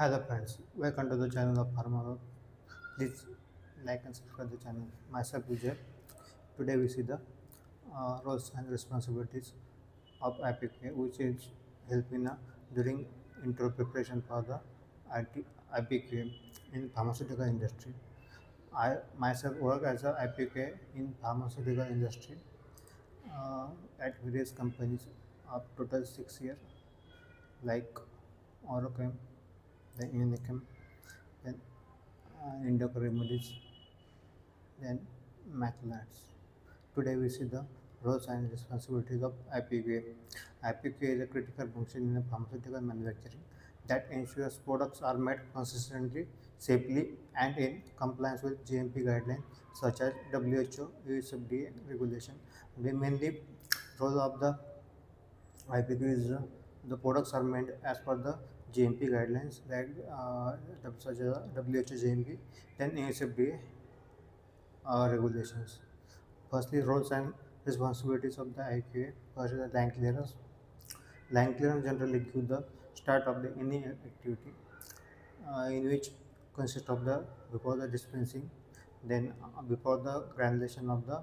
Hello friends, welcome to the channel of Pharma. Please like and subscribe the channel. Myself Vijay. Today we see the roles and responsibilities of IPQA, which is helping during intro preparation for the IPQA in pharmaceutical industry. I myself work as a IPQA in pharmaceutical industry at various companies of total 6 years, like Orochem, then Unichem, then Indoco Remedies, then McLeod's. Today we see the roles and responsibilities of IPQA. IPQA is a critical function in the pharmaceutical manufacturing that ensures products are made consistently, safely, and in compliance with GMP guidelines such as WHO, USFDA regulation. The mainly role of the IPQ is the products are made as per the GMP guidelines like such as WHO GMP, then USFDA regulations. Firstly, roles and responsibilities of the IQA. First is the line clearance. Line clearance generally give the start of the any activity in which consists of the before the dispensing, then before the granulation of the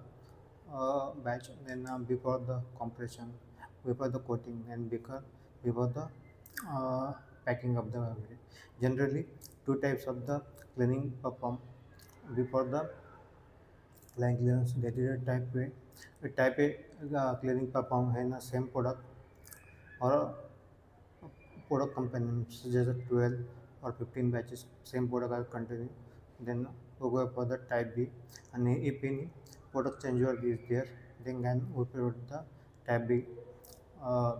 batch, then before the compression, before the coating, and before the uh, packing of the memory. Generally, two types of the cleaning perform before the line clearance. That is a type A. A type A cleaning performed in the same product or a product component such as a 12 or 15 batches, same product are containing. Then we go for the type B, and if any product changeover is there, then can we put the type B uh,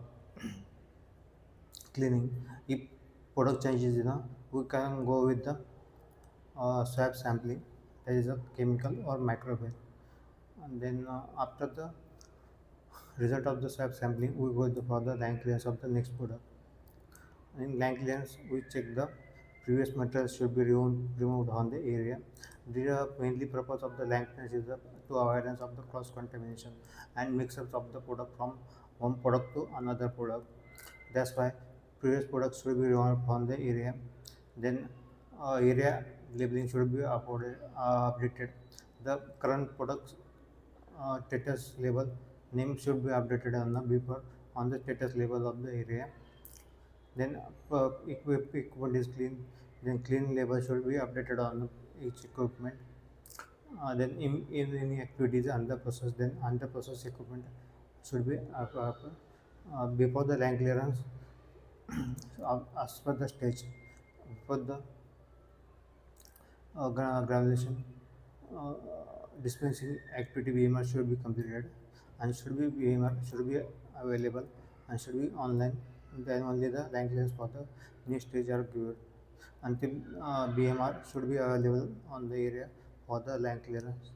cleaning. If product changes, we can go with the swab sampling, that is a chemical or microbial. And then after the result of the swab sampling, we go for the line clearance of the next product. In line clearance, we check the previous material should be removed on the area. The mainly purpose of the line clearance is to avoidance of the cross contamination and mix-ups of the product from one product to another product. That's why previous products should be removed from the area. Then area labeling should be updated. The current products status label name should be updated on the before on the status label of the area. Then equipment is clean. Then clean label should be updated on each equipment. Then in any activities under process, then under process equipment should be before the line clearance as per the stage. For the granulation uh, dispensing activity VMR should be completed and should be VMR should be available and should be online. Then only the line clearance for the new stage are given. Until BMR should be available on the area for the line clearance.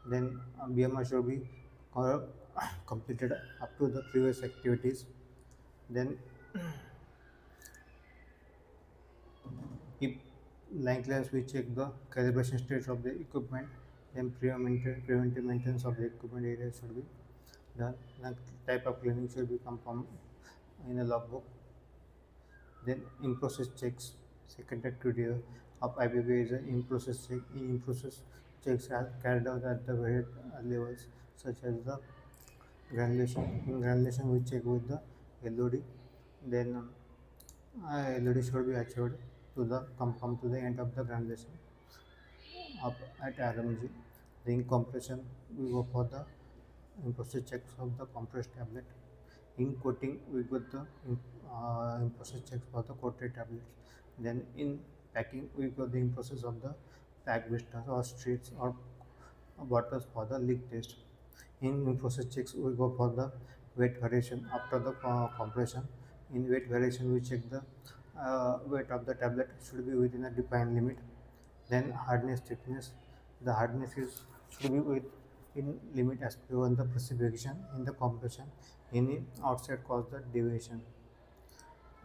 Then BMR should be co- completed up to the previous activities. Then if line clearance, we check the calibration state of the equipment. Then preventive maintenance of the equipment area should be done. The type of cleaning should be confirmed in a logbook. Then in-process checks. Second activity of IPB is an in-process check. In-process checks are carried out at the various levels, such as the granulation. In granulation, we check with the LOD. Then LOD should be achieved to the come to the end of the granulation up at RMG. In compression, we go for the in-process checks of the compressed tablet. In coating, we got the in-process checks for the coated tablets. Then in packing, we got the in-process of the pack blisters or streets or bottles for the leak test. In-process checks, we go for the weight variation after the compression. In weight variation, we check the weight of the tablet should be within a defined limit. Then hardness thickness, the hardness is should be in limit as per the specification. In the compression, any outside cause the deviation.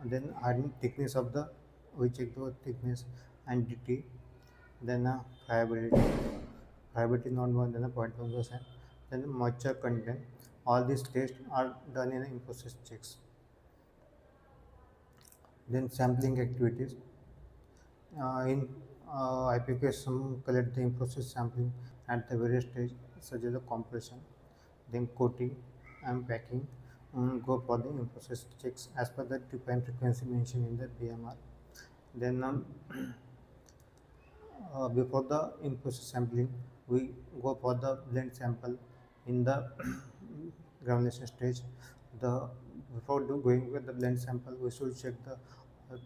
And then hardening thickness of the, we check the thickness and DT. Then friability, friability not more than a 0.1%. Then moisture content. All these tests are done in process checks. Then sampling activities. In IPQA, some collect the in-process sampling at the various stage, such as the compression, then coating and packing. Go for the in-process checks as per the time frequency mentioned in the BMR. Then before the in-process sampling, we go for the blend sample in the granulation stage. The before going with the blend sample, we should check the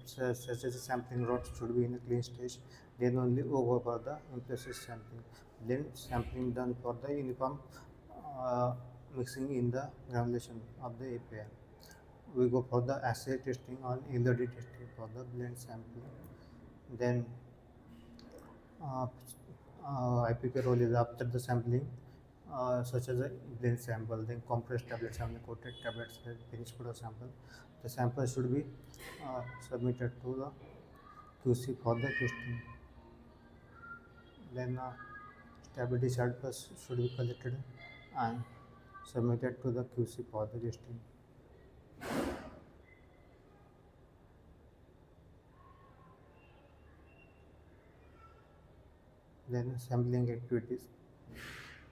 such as the sampling rod should be in a clean stage. Then only we go for the in-process sampling. Blend sampling done for the uniform uh, mixing in the granulation of the API. We go for the assay testing on LOD testing for the blend sampling. Then uh, IPK role is after the sampling, such as a blend sample, then compressed tablets and the coated tablets, the finished product sample. The sample should be submitted to the QC for the testing. Then stability samples should be collected and submitted to the QC for the testing. Then sampling activities.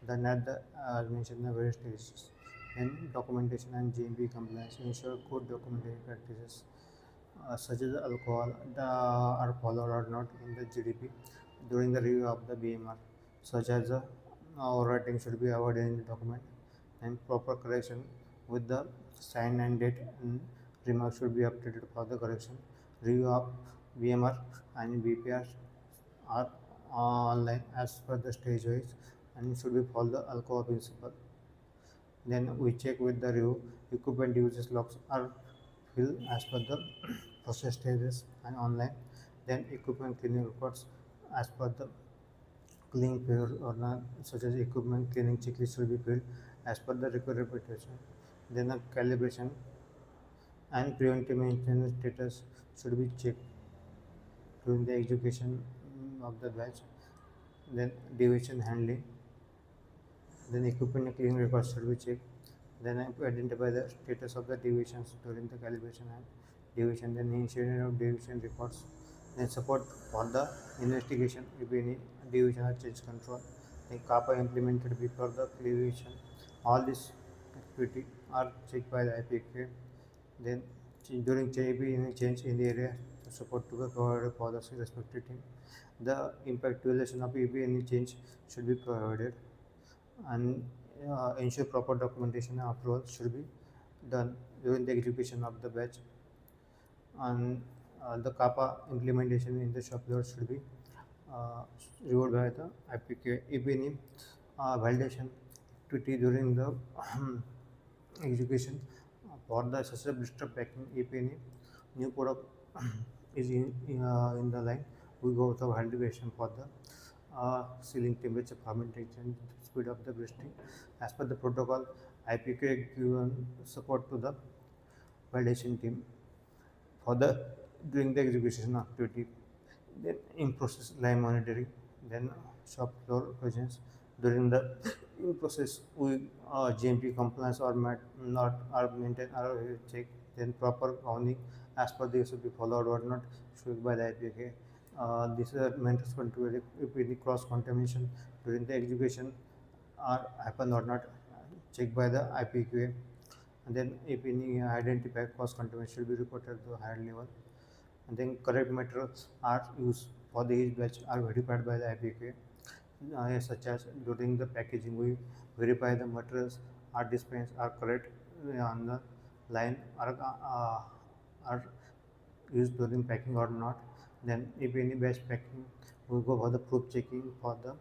Then at the as mentioned the various stages. Then documentation and GMP compliance ensure good documentation practices such as alcohol are followed or not in the GDP during the review of the BMR, such as overwriting should be avoided in the document, and proper correction with the sign and date and remarks should be updated for the correction. Review of BMR and BPR are online as per the stage wise and should be follow the alcohol principle. Then we check with the review equipment uses logs are filled as per the process stages and online. Then equipment cleaning reports as per the cleaning period or not, such as equipment cleaning checklist should be filled as per the required repetition. Then the calibration and preventive maintenance status should be checked during the execution of the batch. Then deviation handling, then equipment cleaning records should be checked. Then I identify the status of the deviations during the calibration and deviation. Then initiation of deviation records. Then support for the investigation if any deviation or change control. Then kappa implemented before the calibration. All these activity are checked by the IPQA. Then during JB any change in the area, support to be provided for the respective team. The impact evaluation of EB any change should be provided and ensure proper documentation and approval should be done during the execution of the batch, and the kappa implementation in the shop floor should be uh, reviewed by the IPQA. If any validation activity during the execution for the accessory blister packing, if any new product is in the line, we go with the validation for the sealing temperature, fermentation, speed of the blistering. As per the protocol, IPQA given support to the validation team for the during the execution activity. Then in process line monitoring, then shop floor presence during the in process we GMP compliance or not are maintained or check, then proper counting as per this should be followed or not should by the IPK. This is a maintenance control if any cross contamination during the execution are happen or not checked by the IPQA, and then if any identified cross contamination should be reported to higher level, and then correct materials are used for the each batch are verified by the IPK, such as during the packaging we verify the materials are dispensed are correct on the line are used during packing or not. Then if any batch packing we go for the proof checking for the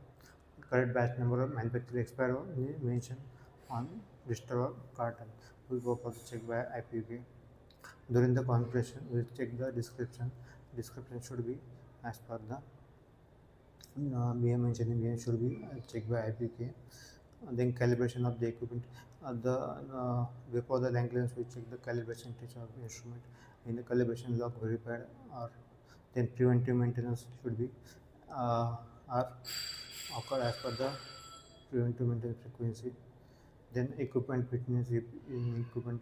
correct batch number of manufacturer expire or mention on blister or carton. We go for the check by IPK. During the compression, we check the description. Description should be as per the BM engineering should be checked by IPK. And then calibration of the equipment. The before the line clearance, we check the calibration stage of the instrument. In the calibration log verified, or then preventive maintenance should be uh, are occur as per the preventive maintenance frequency. Then equipment fitness if in equipment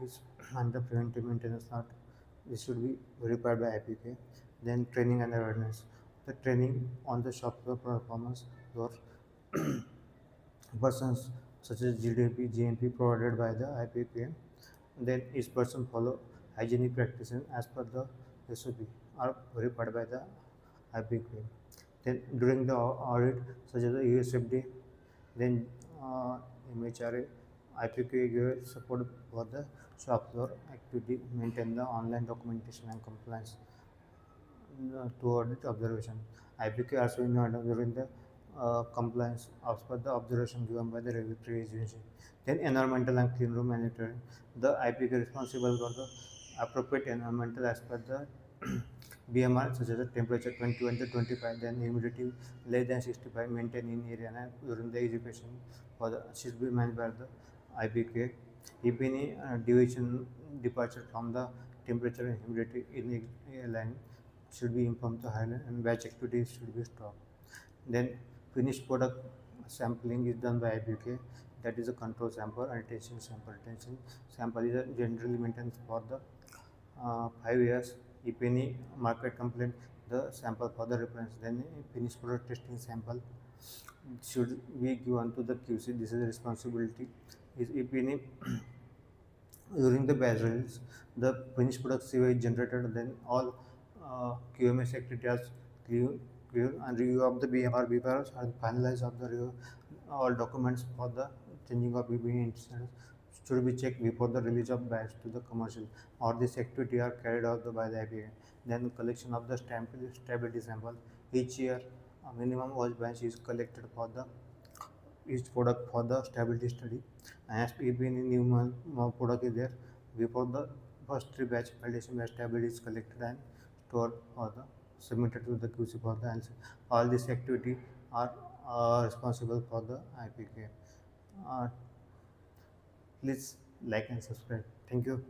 is under preventive maintenance not, this should be verified by IPK. Then training and awareness. The training on the shop floor performance for persons such as GDP, GMP provided by the IPQA. Then each person follow hygienic practices as per the SOP are verified by the IPQA. Then during the audit, such as the USFD, then MHRA, IPQA gave support for the shop floor activity, maintain the online documentation and compliance to audit observation. IPK also in order during the compliance as per the observation given by the regulatory agency. Then environmental and clean room monitoring. The IPK responsible for the appropriate environmental as per the BMR such as the temperature 21 to 25, then humidity less than 65 maintained in area and during the education for the should be managed by the IPK. If any deviation departure from the temperature and humidity in a line should be informed to highlight and batch activities should be stopped. Then finished product sampling is done by IPK. That is a control sample and retention sample. Retention sample is generally maintained for the 5 years. If any market complaint, the sample for the reference. Then finished product testing sample should be given to the QC. This is the responsibility. Is if any during the batch release, the finished product CV is generated, then all QMS activities clear, clear and review of the BMR papers and finalize of the review, all documents for the changing of BB incidents should be checked before the release of batch to the commercial or this activity are carried out by the IPA. Then collection of the stability sample. Each year a minimum watch batch is collected for the each product for the stability study. As if any new product is there, before the first three batch validation batch stability is collected and stored for the submitted to the QC for the answer. All these activity are responsible for the IPK. Uh, Please like and subscribe. Thank you.